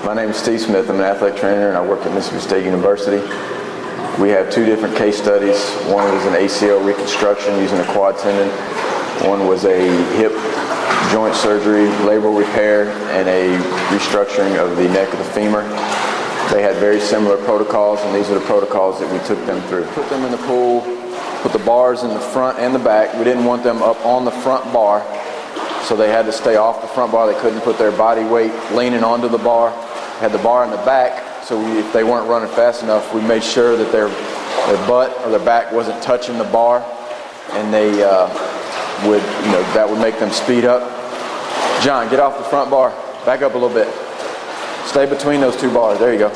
My name is Steve Smith. I'm an athletic trainer and I work at Mississippi State University. We have two different case studies. One was an ACL reconstruction using a quad tendon. One was a hip joint surgery, labral repair, and a restructuring of the neck of the femur. They had very similar protocols, and these are the protocols that we took them through. Put them in the pool, put the bars in the front and the back. We didn't want them up on the front bar, so they had to stay off the front bar. They couldn't put their body weight leaning onto the bar. Had the bar in the back, so if they weren't running fast enough, we made sure that their butt or their back wasn't touching the bar, and they that would make them speed up. John, get off the front bar. Back up a little bit. Stay between those two bars. There you go.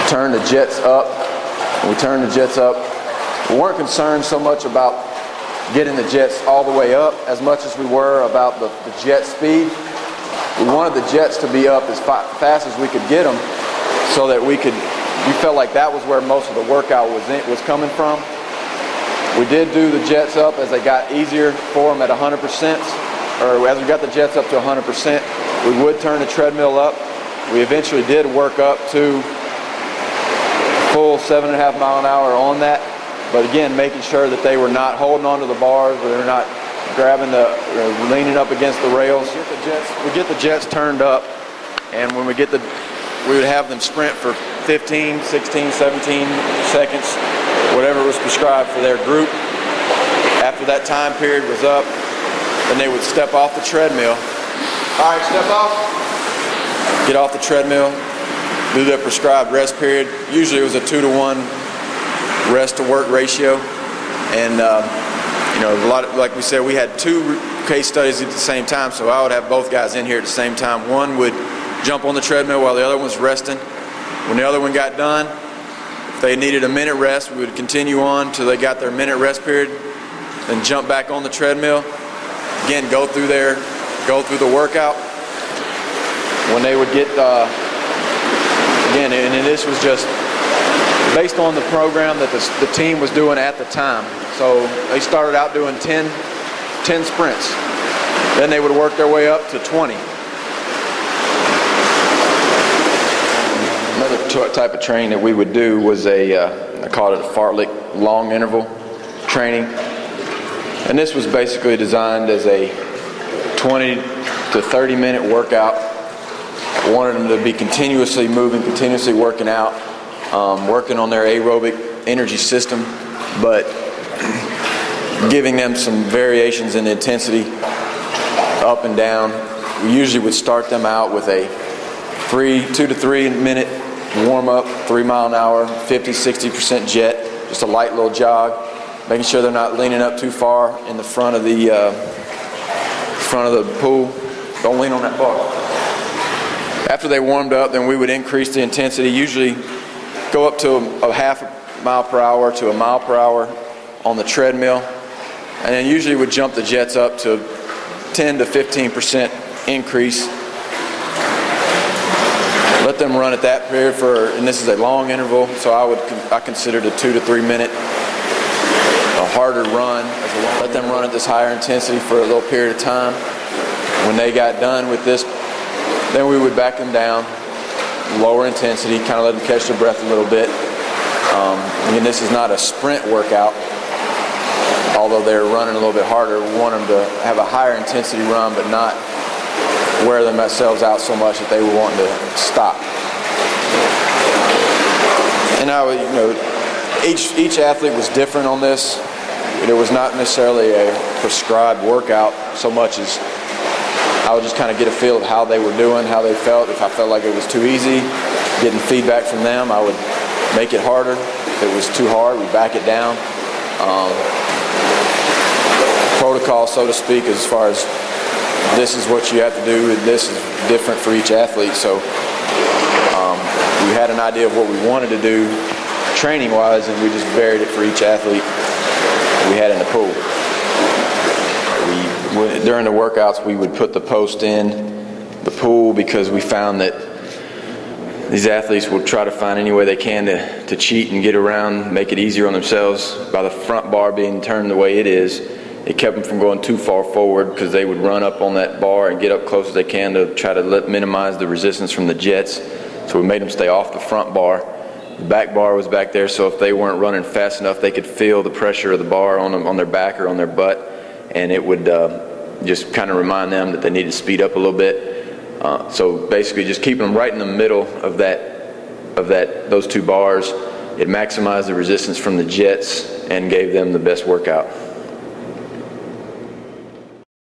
Turn the jets up. We turned the jets up. We weren't concerned so much about getting the jets all the way up as much as we were about the jet speed. We wanted the jets to be up as fast as we could get them, so that we felt like that was where most of the workout was coming from. We did do the jets up as they got easier for them at 100%, or as we got the jets up to 100%. We would turn the treadmill up. We eventually did work up to full 7.5 mile an hour on that, but again, making sure that they were not holding onto the bars, or they're not grabbing leaning up against the rails. We get the jets turned up, and when we would have them sprint for 15, 16, 17 seconds, whatever was prescribed for their group. After that time period was up, then they would step off the treadmill. All right, step off. Get off the treadmill, do their prescribed rest period. Usually it was a 2-to-1 rest to work ratio, and a lot of, like we said, we had two case studies at the same time, so I would have both guys in here at the same time. One would jump on the treadmill while the other one was resting. When the other one got done, if they needed a minute rest, we would continue on till they got their minute rest period, then jump back on the treadmill. Again, go through the workout. When they would get, again, and this was just based on the program that the team was doing at the time. So they started out doing 10 sprints. Then they would work their way up to 20. Another type of training that we would do was I called it a fartlek long interval training. And this was basically designed as a 20 to 30 minute workout. I wanted them to be continuously moving, continuously working out, working on their aerobic energy system, but giving them some variations in intensity up and down. We usually would start them out with a 2 to 3 minute warm up, 3 mile an hour, 50-60% jet, just a light little jog, making sure they're not leaning up too far in the front of the pool. Don't lean on that bar. After they warmed up, then we would increase the intensity, usually go up to a half mile per hour to a mile per hour on the treadmill, and then usually would jump the jets up to 10 to 15% increase. Let them run at that period and this is a long interval, so I considered a 2 to 3 minute a harder run. Let them run at this higher intensity for a little period of time. When they got done with this, then we would back them down, lower intensity, kind of let them catch their breath a little bit. Again, this is not a sprint workout, although they're running a little bit harder. We want them to have a higher intensity run, but not wear themselves out so much that they were wanting to stop. And each athlete was different on this. There was not necessarily a prescribed workout so much as I would just kind of get a feel of how they were doing, how they felt. If I felt like it was too easy, getting feedback from them, I would make it harder. If it was too hard, we'd back it down. Protocol, so to speak, as far as this is what you have to do, and this is different for each athlete. So we had an idea of what we wanted to do training-wise, and we just varied it for each athlete we had in the pool. During the workouts, we would put the post in the pool because we found that these athletes will try to find any way they can to cheat and get around, make it easier on themselves by the front bar being turned the way it is. It kept them from going too far forward because they would run up on that bar and get up close as they can to try to minimize the resistance from the jets. So we made them stay off the front bar. The back bar was back there, so if they weren't running fast enough, they could feel the pressure of the bar on their back or on their butt, and it would just kind of remind them that they need to speed up a little bit. So basically just keeping them right in the middle of those two bars, it maximized the resistance from the jets and gave them the best workout.